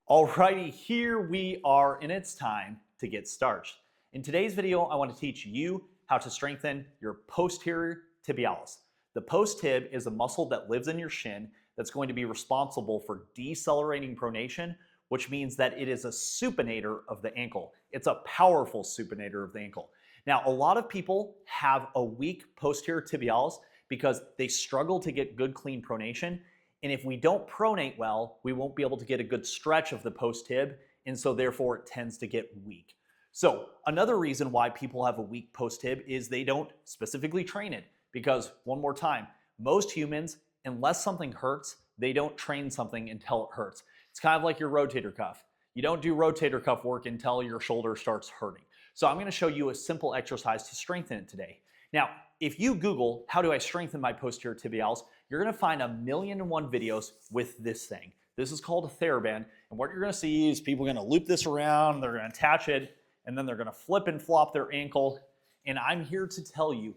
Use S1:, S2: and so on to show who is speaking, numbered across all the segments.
S1: Alrighty, here we are, and it's time to get starched. In today's video, I want to teach you how to strengthen your posterior tibialis. The post tib is a muscle that lives in your shin that's going to be responsible for decelerating pronation, which means that it is a supinator of the ankle. It's a powerful supinator of the ankle. Now, a lot of people have a weak posterior tibialis because they struggle to get good, clean pronation. And if we don't pronate well, we won't be able to get a good stretch of the post tib, and so therefore it tends to get weak. So another reason why people have a weak post tib is they don't specifically train it, because one more time, most humans, unless something hurts, they don't train something until it hurts. It's kind of like your rotator cuff. You don't do rotator cuff work until your shoulder starts hurting. So I'm going to show you a simple exercise to strengthen it today. Now, if you Google, how do I strengthen my posterior tibialis, you're going to find 1,000,001 videos with this thing. This is called a TheraBand, and what you're going to see is people are going to loop this around, they're going to attach it, and then they're going to flip and flop their ankle. And I'm here to tell you,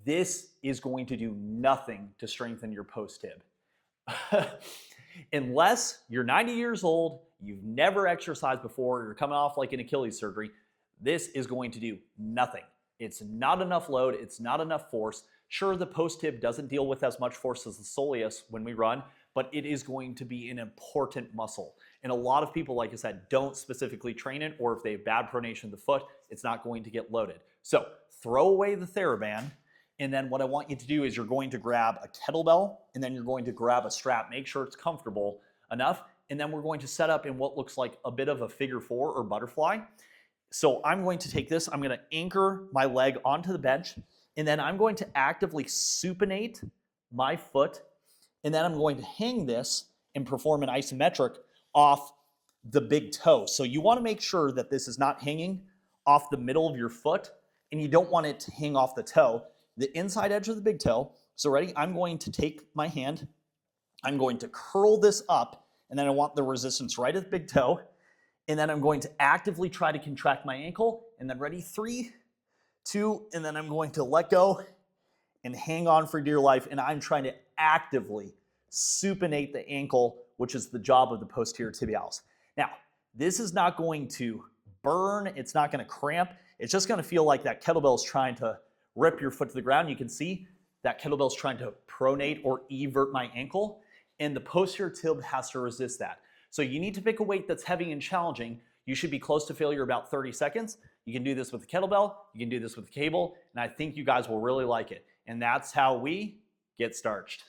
S1: this is going to do nothing to strengthen your post tib. Unless you're 90 years old, you've never exercised before, you're coming off like an Achilles surgery, this is going to do nothing. It's not enough load, it's not enough force. Sure, the post tib doesn't deal with as much force as the soleus when we run, but it is going to be an important muscle. And a lot of people, like I said, don't specifically train it, or if they have bad pronation of the foot, it's not going to get loaded. So throw away the TheraBand, and then what I want you to do is you're going to grab a kettlebell, and then you're going to grab a strap. Make sure it's comfortable enough, and then we're going to set up in what looks like a bit of a figure four or butterfly. So I'm going to take this, I'm going to anchor my leg onto the bench, and then I'm going to actively supinate my foot, and then I'm going to hang this and perform an isometric off the big toe. So you want to make sure that this is not hanging off the middle of your foot, and you don't want it to hang off the toe, the inside edge of the big toe. So ready? I'm going to take my hand, I'm going to curl this up, and then I want the resistance right at the big toe. And then I'm going to actively try to contract my ankle, and then ready, 3, 2, and then I'm going to let go and hang on for dear life, and I'm trying to actively supinate the ankle, which is the job of the posterior tibialis. Now, this is not going to burn, it's not going to cramp, it's just going to feel like that kettlebell is trying to rip your foot to the ground. You can see that kettlebell is trying to pronate or evert my ankle, and the posterior tib has to resist that. So you need to pick a weight that's heavy and challenging. You should be close to failure about 30 seconds. You can do this with a kettlebell, you can do this with a cable, and I think you guys will really like it. And that's how we get starched.